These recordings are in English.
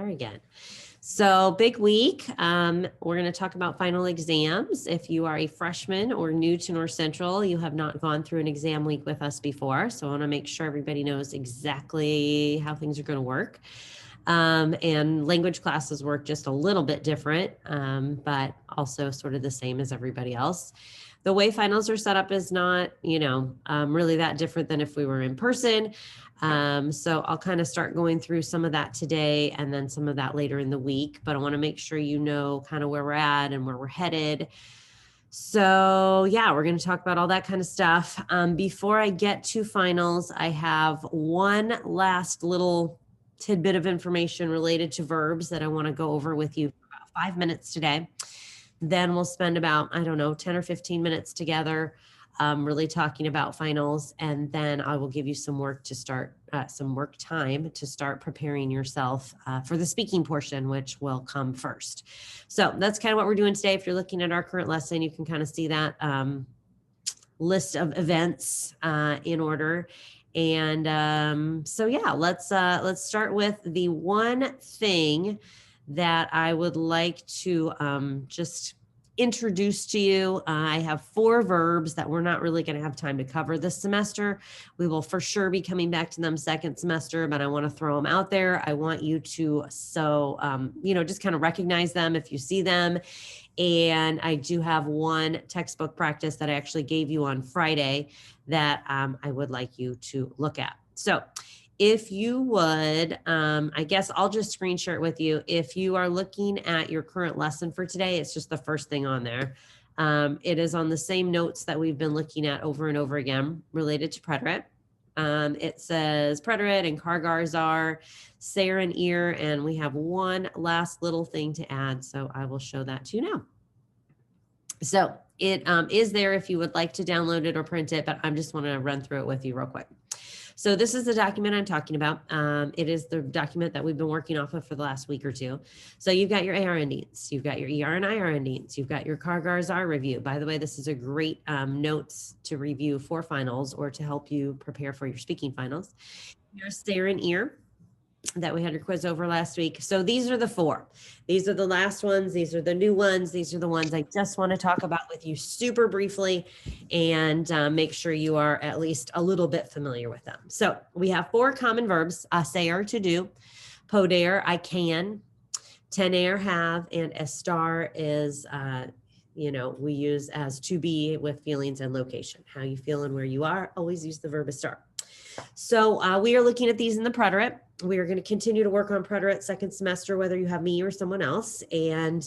there again. So big week. We're going to talk about final exams. If you are a freshman or new to North Central, you have not gone through an exam week with us before. So I want to make sure everybody knows exactly how things are going to work. And language classes work just a little bit different, but also sort of the same as everybody else. The way finals are set up is not, really that different than if we were in person. So I'll kind of start going through some of that today and then some of that later in the week, but I want to make sure you know kind of where we're at and where we're headed. So yeah, we're going to talk about all that kind of stuff. Before I get to finals, I have one last little tidbit of information related to verbs that I want to go over with you for about 5 minutes today. Then we'll spend about, 10 or 15 minutes together, really talking about finals. And then I will give you some work to start, some work time to start preparing yourself for the speaking portion, which will come first. So that's kind of what we're doing today. If you're looking at our current lesson, you can kind of see that list of events in order. And so yeah, let's start with the one thing that I would like to just introduce to you. I have 4 verbs that we're not really going to have time to cover this semester. We will for sure be coming back to them second semester, but I want to throw them out there. I want you to, just kind of recognize them if you see them. And I do have one textbook practice that I actually gave you on Friday that I would like you to look at. So if you would, I guess I'll just screen share it with you. If you are looking at your current lesson for today, it's just the first thing on there. It is on the same notes that we've been looking at over and over again related to preterite. It says preterite and Kargar-Zar, Sayre and ear, and we have one last little thing to add. So I will show that to you now. So it is there if you would like to download it or print it, but I just want to run through it with you real quick. So this is the document I'm talking about. It is the document that we've been working off of for the last week or two. So you've got your AR endings, you've got your ER and IR endings, you've got your Kargar-Zar review. By the way, this is a great notes to review for finals or to help you prepare for your speaking finals. Your Sayre and ear that we had your quiz over last week. So these are the 4. These are the last ones. These are the new ones. These are the ones I just want to talk about with you super briefly and make sure you are at least a little bit familiar with them. So we have 4 common verbs: aser, to do; poder, I can; tener, have; and estar is, we use as to be with feelings and location. How you feel and where you are, always use the verb estar. So we are looking at these in the preterite. We are going to continue to work on preterite second semester, whether you have me or someone else. And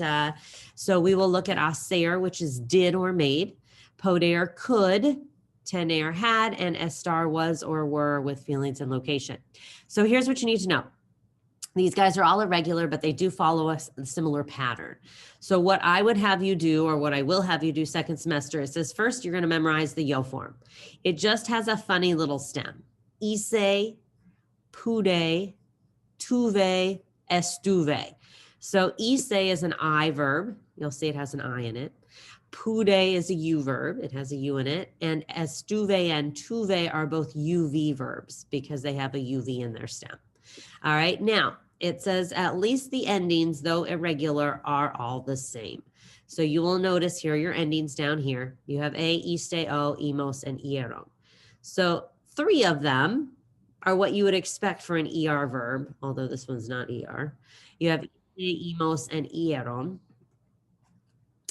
so we will look at aser, which is did or made; poder, could; tener, had; and estar, was or were with feelings and location. So here's what you need to know. These guys are all irregular, but they do follow a similar pattern. So what I would have you do, or what I will have you do second semester, is this: first, you're going to memorize the yo form. It just has a funny little stem. Ise, pude, tuve, estuve. So ise is an I verb. You'll see it has an I in it. Pude is a U verb. It has a U in it. And estuve and tuve are both UV verbs because they have a UV in their stem. All right. Now, it says at least the endings, though irregular, are all the same. So you will notice here your endings down here. You have a, iste, o, emos, and ieron. So 3 of them are what you would expect for an ER verb, although this one's not ER. You have emos, and ieron,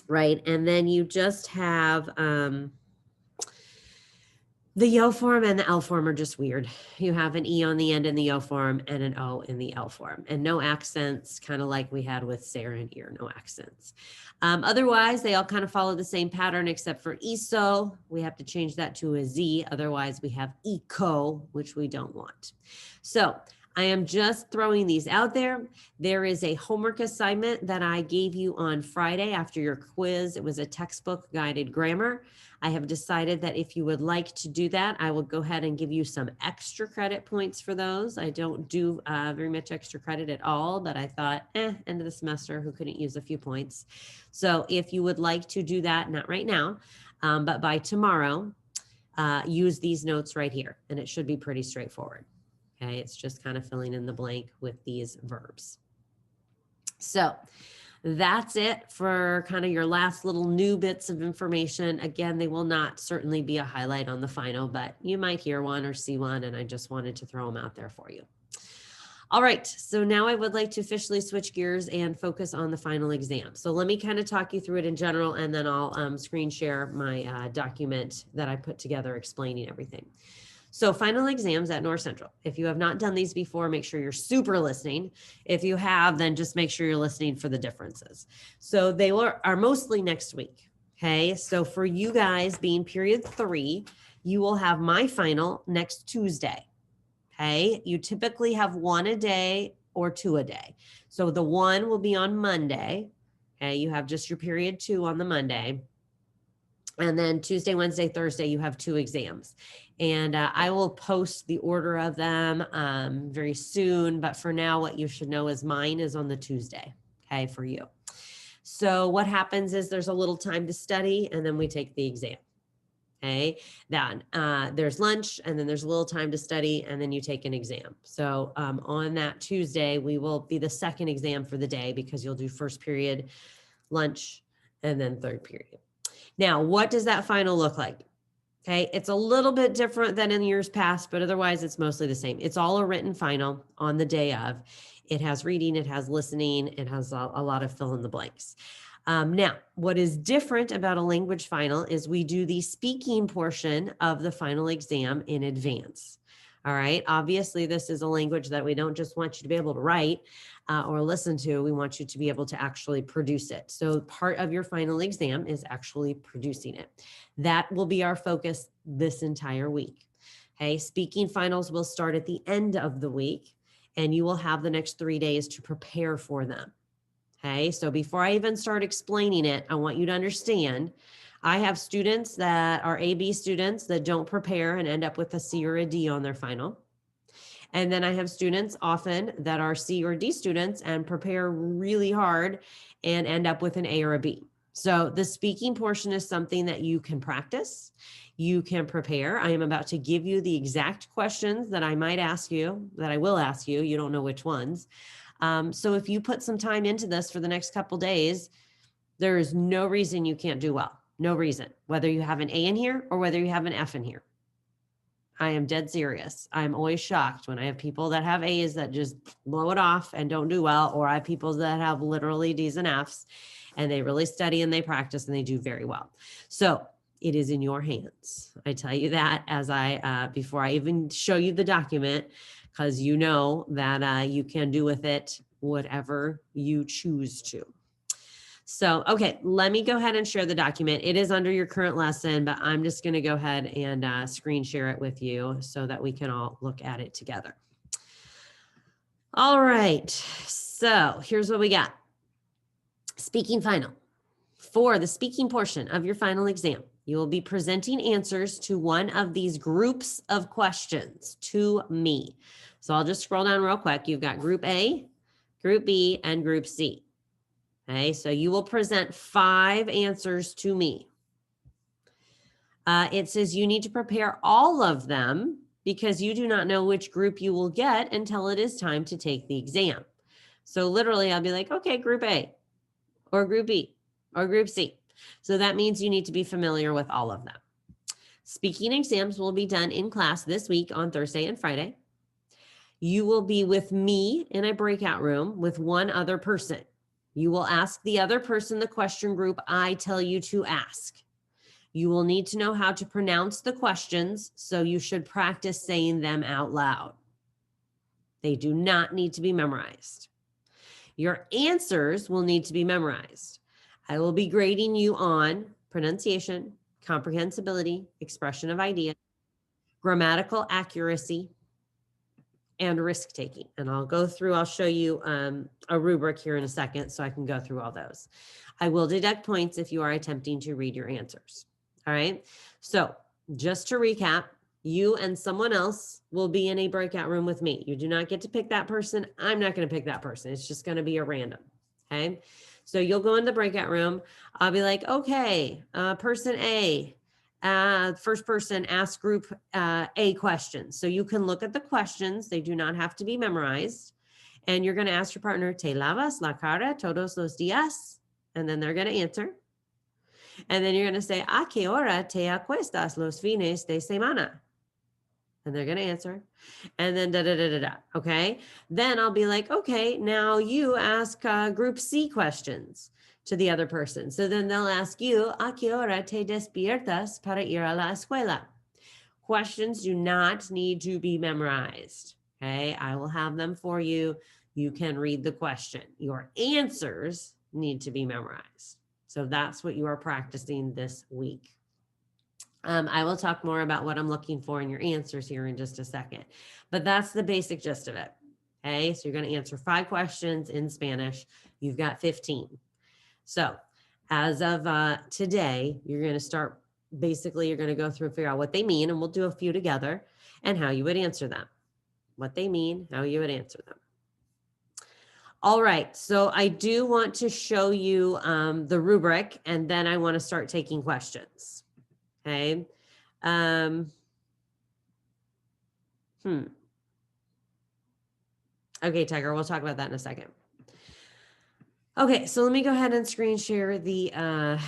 right? And then you just have the yo form and the L form are just weird. You have an E on the end in the yo form and an O in the L form, and no accents, kind of like we had with Sayre and ear, no accents. Otherwise, they all kind of follow the same pattern, except for ISO. We have to change that to a Z. Otherwise, we have ECO, which we don't want. So I am just throwing these out there. There is a homework assignment that I gave you on Friday after your quiz. It was a textbook guided grammar. I have decided that if you would like to do that, I will go ahead and give you some extra credit points for those. I don't do very much extra credit at all, but I thought, end of the semester, who couldn't use a few points? So if you would like to do that, not right now, but by tomorrow, use these notes right here, and it should be pretty straightforward. Okay, it's just kind of filling in the blank with these verbs. So that's it for kind of your last little new bits of information. Again, they will not certainly be a highlight on the final, but you might hear one or see one, and I just wanted to throw them out there for you. All right, so now I would like to officially switch gears and focus on the final exam. So let me kind of talk you through it in general, and then I'll screen share my document that I put together explaining everything. So final exams at North Central. If you have not done these before, make sure you're super listening. If you have, then just make sure you're listening for the differences. So they are mostly next week. Okay, so for you guys being period 3, you will have my final next Tuesday. Okay, you typically have 1 a day or 2 a day. So the 1 will be on Monday. Okay, you have just your period 2 on the Monday. And then Tuesday, Wednesday, Thursday, you have 2 exams. And I will post the order of them very soon. But for now, what you should know is mine is on the Tuesday, okay, for you. So what happens is there's a little time to study, and then we take the exam. Okay, then there's lunch, and then there's a little time to study, and then you take an exam. So on that Tuesday, we will be the second exam for the day, because you'll do first period, lunch, and then third period. Now, what does that final look like? Okay, it's a little bit different than in years past, but otherwise it's mostly the same. It's all a written final on the day of. It has reading, it has listening, it has a lot of fill in the blanks. Now, what is different about a language final is we do the speaking portion of the final exam in advance. All right. Obviously, this is a language that we don't just want you to be able to write or listen to. We want you to be able to actually produce it. So part of your final exam is actually producing it. That will be our focus this entire week. Okay. Speaking finals will start at the end of the week, and you will have the next 3 days to prepare for them. Okay. So before I even start explaining it, I want you to understand I have students that are AB students that don't prepare and end up with a C or a D on their final. And then I have students often that are C or D students and prepare really hard and end up with an A or a B. So the speaking portion is something that you can practice. You can prepare. I am about to give you the exact questions that I might ask you, that I will ask you. You don't know which ones. So if you put some time into this for the next couple days, there is no reason you can't do well. No reason, whether you have an A in here or whether you have an F in here. I am dead serious. I'm always shocked when I have people that have A's that just blow it off and don't do well, or I have people that have literally D's and F's and they really study and they practice and they do very well. So it is in your hands. I tell you that as before I even show you the document, because you know that you can do with it whatever you choose to. So, okay, let me go ahead and share the document. It is under your current lesson, but I'm just going to go ahead and screen share it with you so that we can all look at it together. All right, so here's what we got. Speaking final. For the speaking portion of your final exam, you will be presenting answers to one of these groups of questions to me. So I'll just scroll down real quick. You've got Group A, Group B, and Group C. Okay, so you will present 5 answers to me. It says you need to prepare all of them because you do not know which group you will get until it is time to take the exam. So literally I'll be like, okay, Group A or Group B or Group C. So that means you need to be familiar with all of them. Speaking exams will be done in class this week on Thursday and Friday. You will be with me in a breakout room with one other person. You will ask the other person the question group I tell you to ask. You will need to know how to pronounce the questions, so you should practice saying them out loud. They do not need to be memorized. Your answers will need to be memorized. I will be grading you on pronunciation, comprehensibility, expression of idea, grammatical accuracy, and risk taking. And I'll show you a rubric here in a second so I can go through all those. I will deduct points if you are attempting to read your answers. All right. So just to recap, you and someone else will be in a breakout room with me. You do not get to pick that person. I'm not going to pick that person. It's just going to be a random. Okay. So you'll go in the breakout room. I'll be like, okay, person A, first person ask group A questions. So you can look at the questions. They do not have to be memorized. And you're going to ask your partner, ¿Te lavas la cara todos los días? And then they're going to answer. And then you're going to say, ¿A qué hora te acuestas los fines de semana? And they're going to answer. And then da, da, da, da, da. Okay. Then I'll be like, okay, now you ask group C questions to the other person. So then they'll ask you, ¿A qué hora te despiertas para ir a la escuela? Questions do not need to be memorized. Okay. I will have them for you. You can read the question. Your answers need to be memorized. So that's what you are practicing this week. I will talk more about what I'm looking for in your answers here in just a second, but that's the basic gist of it. Okay, so you're going to answer 5 questions in Spanish. You've got 15. So as of today, you're going to start, basically, you're going to go through and figure out what they mean, and we'll do a few together, and how you would answer them. What they mean, how you would answer them. All right, so I do want to show you the rubric, and then I want to start taking questions. Okay. Okay, Tiger, we'll talk about that in a second. Okay, so let me go ahead and screen share the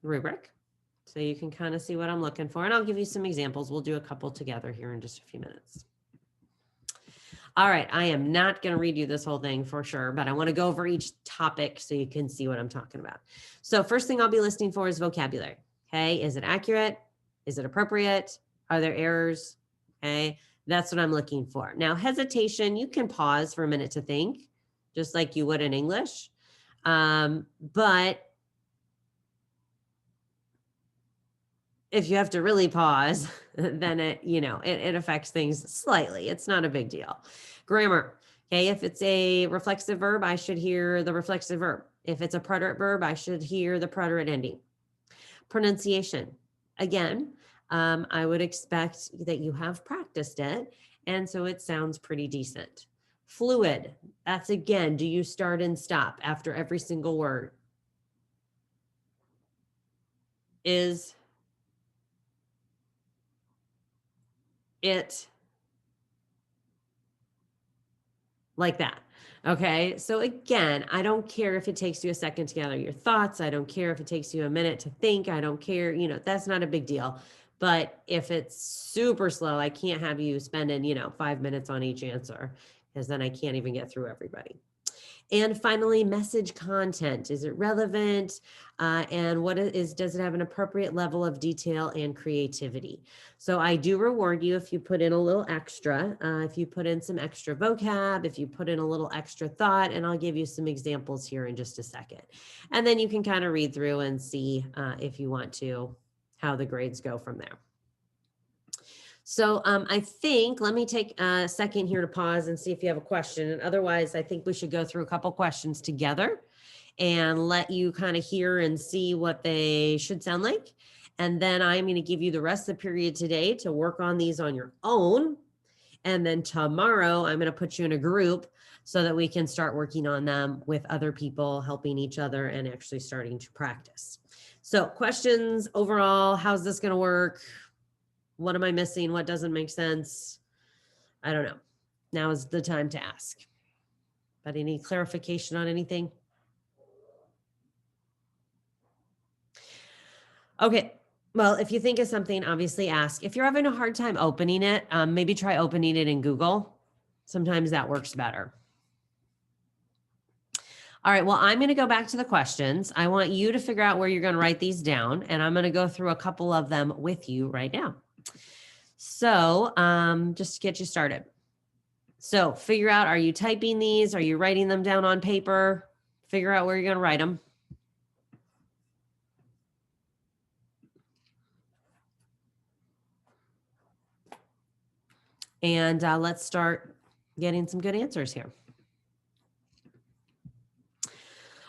rubric so you can kind of see what I'm looking for, and I'll give you some examples. We'll do a couple together here in just a few minutes. All right, I am not going to read you this whole thing for sure, but I want to go over each topic so you can see what I'm talking about. So first thing I'll be listening for is vocabulary. Okay, is it accurate? Is it appropriate? Are there errors? Okay, that's what I'm looking for. Now, hesitation, you can pause for a minute to think, just like you would in English. But if you have to really pause, then it affects things slightly. It's not a big deal. Grammar. Okay, if it's a reflexive verb, I should hear the reflexive verb. If it's a preterite verb, I should hear the preterite ending. Pronunciation. Again, I would expect that you have practiced it, and so it sounds pretty decent. Fluid. That's again, do you start and stop after every single word? Is it like that? Okay, so again, I don't care if it takes you a second to gather your thoughts. I don't care if it takes you a minute to think. I don't care, that's not a big deal. But if it's super slow, I can't have you spending, 5 minutes on each answer, because then I can't even get through everybody. And finally, message content. Is it relevant? And does it have an appropriate level of detail and creativity? So I do reward you if you put in a little extra, if you put in some extra vocab, if you put in a little extra thought, and I'll give you some examples here in just a second. And then you can kind of read through and see if you want to, how the grades go from there. So I think, let me take a second here to pause and see if you have a question. And otherwise, I think we should go through a couple questions together and let you kind of hear and see what they should sound like. And then I'm going to give you the rest of the period today to work on these on your own. And then tomorrow, I'm going to put you in a group so that we can start working on them with other people, helping each other and actually starting to practice. So questions overall, how's this going to work? What am I missing? What doesn't make sense? I don't know. Now is the time to ask. But any clarification on anything? Okay. Well, if you think of something, obviously ask. If you're having a hard time opening it, maybe try opening it in Google. Sometimes that works better. All right, well, I'm going to go back to the questions. I want you to figure out where you're going to write these down, and I'm going to go through a couple of them with you right now. So just to get you started. So figure out, are you typing these? Are you writing them down on paper? Figure out where you're going to write them. And let's start getting some good answers here.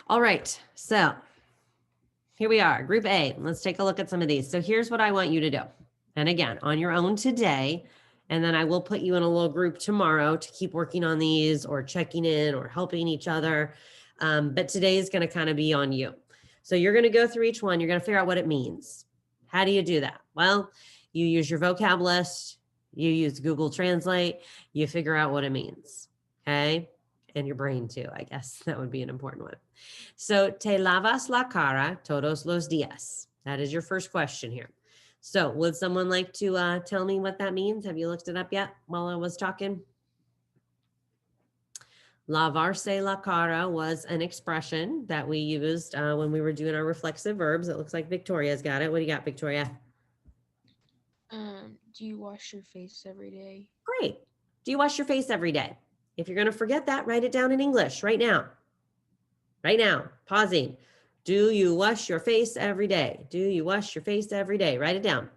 All right, so here we are, Group A. Let's take a look at some of these. So here's what I want you to do. And again, on your own today, and then I will put you in a little group tomorrow to keep working on these or checking in or helping each other. But today is going to kind of be on you. So you're going to go through each one. You're going to figure out what it means. How do you do that? Well, you use your vocab list. You use Google Translate, you figure out what it means. Okay. And your brain too, I guess that would be an important one. So, te lavas la cara todos los días. That is your first question here. So, would someone like to tell me what that means? Have you looked it up yet while I was talking? Lavarse la cara was an expression that we used when we were doing our reflexive verbs. It looks like Victoria's got it. What do you got, Victoria? Do you wash your face every day? Great. Do you wash your face every day? If you're going to forget that, write it down in English right now. Right now, pausing. Do you wash your face every day? Do you wash your face every day? Write it down.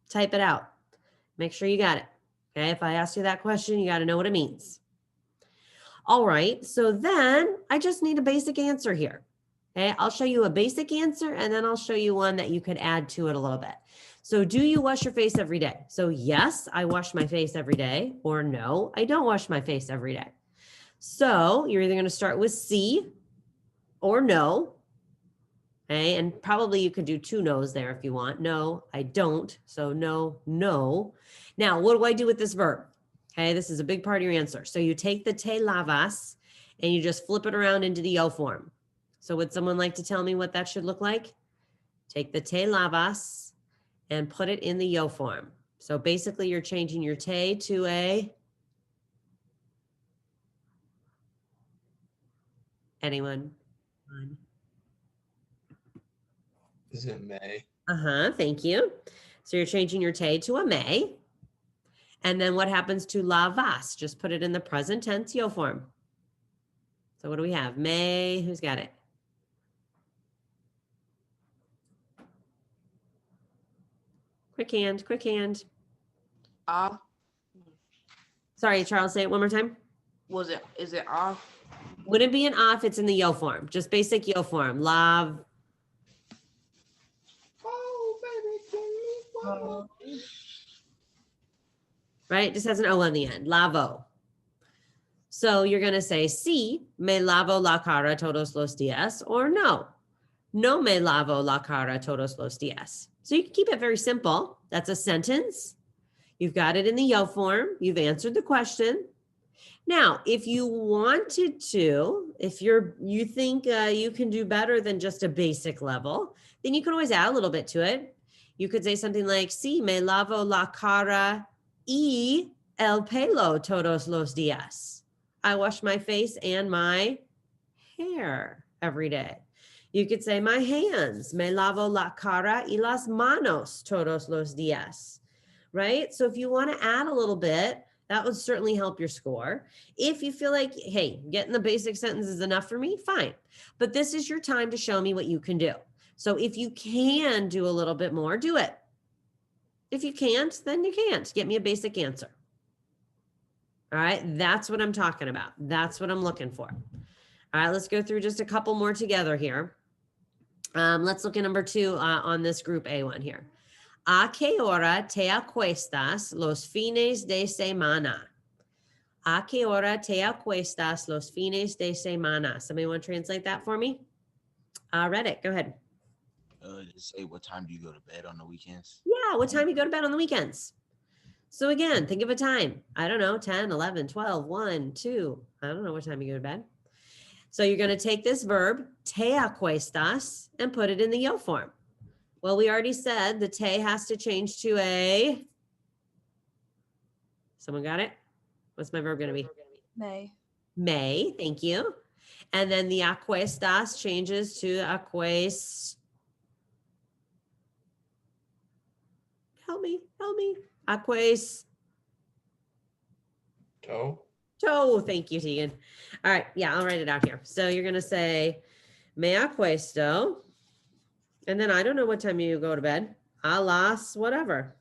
Type it out. Make sure you got it. Okay. If I ask you that question, you got to know what it means. All right. So then I just need a basic answer here. Okay. I'll show you a basic answer and then I'll show you one that you could add to it a little bit. So do you wash your face every day? So yes, I wash my face every day, or no, I don't wash my face every day. So you're either going to start with C or no. Okay. And probably you could do 2 no's there if you want. No, I don't. So no, no. Now, what do I do with this verb? Okay. This is a big part of your answer. So you take the te lavas and you just flip it around into the yo form. So would someone like to tell me what that should look like? Take the te lavas and put it in the yo form. So basically you're changing your te to a, anyone? Is it may? Thank you. So you're changing your te to a may. And then what happens to lavas? Just put it in the present tense yo form. So what do we have? May, who's got it? Quick hand, quick hand. Sorry, Charles, say it one more time. Is it off? Wouldn't be an off, it's in the yo form. Just basic yo form. Lav. Oh, baby, give me one. Right? It just has an O on the end. Lavo. So you're going to say, sí, me lavo la cara todos los días, or no, no me lavo la cara todos los días. So you can keep it very simple. That's a sentence. You've got it in the yo form. You've answered the question. Now, if you wanted to, if you think you can do better than just a basic level, then you can always add a little bit to it. You could say something like, sí, me lavo la cara y el pelo todos los días. I wash my face and my hair every day. You could say my hands, me lavo la cara y las manos todos los días, right? So if you want to add a little bit, that would certainly help your score. If you feel like, hey, getting the basic sentence is enough for me, fine. But this is your time to show me what you can do. So if you can do a little bit more, do it. If you can't, then you can't. Get me a basic answer. All right, that's what I'm talking about. That's what I'm looking for. All right, let's go through just a couple more together here. Let's look at number 2 on this group A one here. ¿A qué hora te acuestas los fines de semana? ¿A qué hora te acuestas los fines de semana? Somebody want to translate that for me? Read it. Go ahead. Say, what time do you go to bed on the weekends? Yeah, what time you go to bed on the weekends? So again, think of a time. I don't know, 10, 11, 12, 1, 2. I don't know what time you go to bed. So you're going to take this verb, te acuestas, and put it in the yo form. Well, we already said the te has to change to a, someone got it? What's my verb going to be? May. May, thank you. And then the acuestas changes to help me. Toe, thank you, Tegan. All right, yeah, I'll write it out here. So you're going to say, me acuesto. And then I don't know what time you go to bed. A las whatever.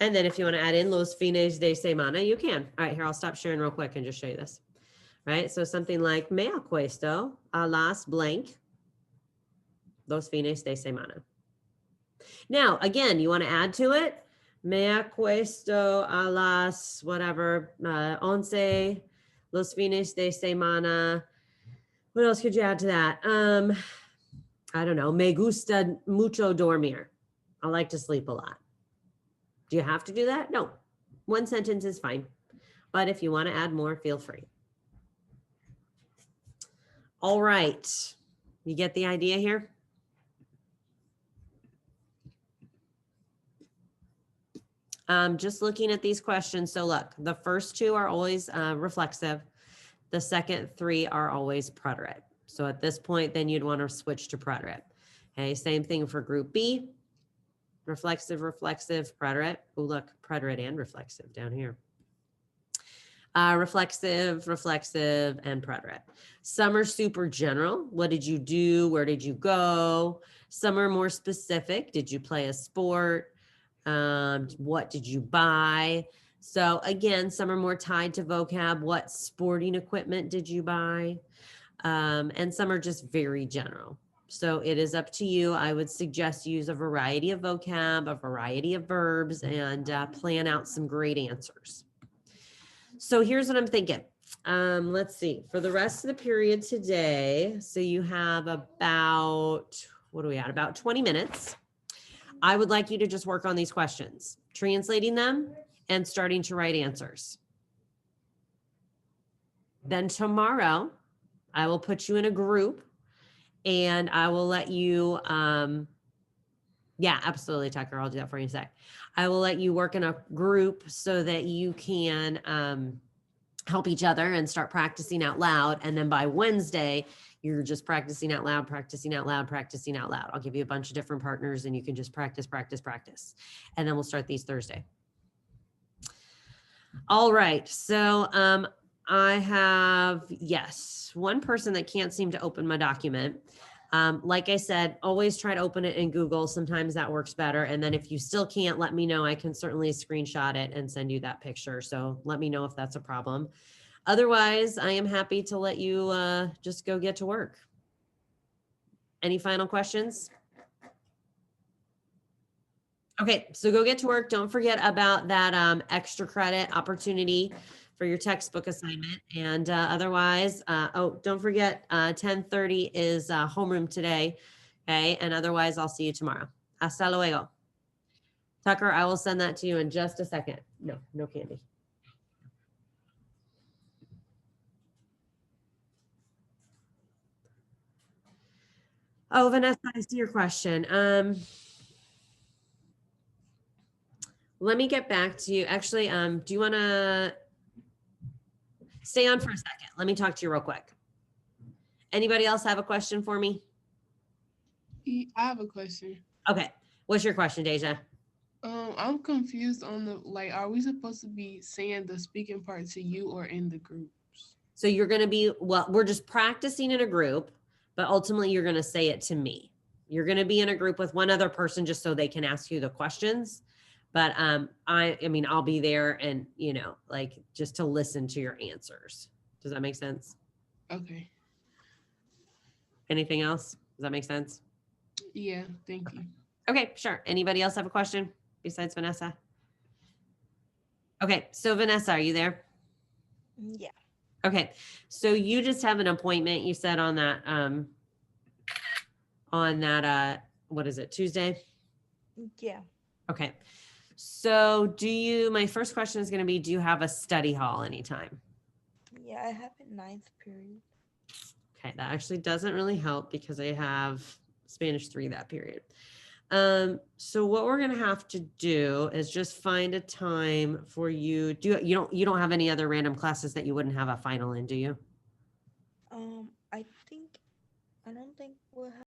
And then if you want to add in los fines de semana, you can. All right, here, I'll stop sharing real quick and just show you this. All right, so something like me acuesto a las blank los fines de semana. Now, again, you want to add to it? Me acuesto a las whatever, 11 los fines de semana. What else could you add to that? I don't know. Me gusta mucho dormir. I like to sleep a lot. Do you have to do that? No. One sentence is fine. But if you want to add more, feel free. All right. You get the idea here? Just looking at these questions. So look, the first two are always reflexive. The second three are always preterite. So at this point, then you'd want to switch to preterite. Okay, same thing for group B. Reflexive, reflexive, preterite. Oh, look, preterite and reflexive down here. Reflexive, reflexive, and preterite. Some are super general. What did you do? Where did you go? Some are more specific. Did you play a sport? What did you buy? So again, some are more tied to vocab. What sporting equipment did you buy? And some are just very general. So it is up to you. I would suggest use a variety of vocab, a variety of verbs, and plan out some great answers. So here's what I'm thinking. Let's see, for the rest of the period today, so you have about, what are we at? About 20 minutes. I would like you to just work on these questions, translating them and starting to write answers. Then tomorrow, I will put you in a group and I will let you, yeah, absolutely, Tucker. I'll do that for you in a sec. I will let you work in a group so that you can help each other and start practicing out loud. And then by Wednesday, you're just practicing out loud, practicing out loud, practicing out loud. I'll give you a bunch of different partners and you can just practice, practice, practice. And then we'll start these Thursday. All right. So I have, yes, one person that can't seem to open my document. Like I said, always try to open it in Google. Sometimes that works better. And then if you still can't, let me know. I can certainly screenshot it and send you that picture. So let me know if that's a problem. Otherwise, I am happy to let you just go get to work. Any final questions? Okay, so go get to work. Don't forget about that extra credit opportunity for your textbook assignment. And otherwise, oh, don't forget 10:30 is homeroom today. Okay, and otherwise I'll see you tomorrow. Hasta luego. Tucker, I will send that to you in just a second. No, no candy. Oh, Vanessa, I see your question. Let me get back to you. Actually, do you want to stay on for a second? Let me talk to you real quick. Anybody else have a question for me? I have a question. Okay. What's your question, Deja? I'm confused on the, like, are we supposed to be saying the speaking part to you or in the groups? So you're going to be, well, we're just practicing in a group, but ultimately you're going to say it to me. You're going to be in a group with one other person just so they can ask you the questions. But I mean, I'll be there and, you know, like just to listen to your answers. Does that make sense? Okay. Anything else? Does that make sense? Yeah, thank you. Okay, sure. Anybody else have a question besides Vanessa? Okay, so Vanessa, are you there? Yeah. Okay, so you just have an appointment, you said on that, what is it, Tuesday? Yeah. Okay, so my first question is gonna be, do you have a study hall anytime? Yeah, I have it 9th period. Okay, that actually doesn't really help because I have Spanish 3 that period. So what we're gonna have to do is just find a time for you. You don't have any other random classes that you wouldn't have a final in, do you? I don't think we'll have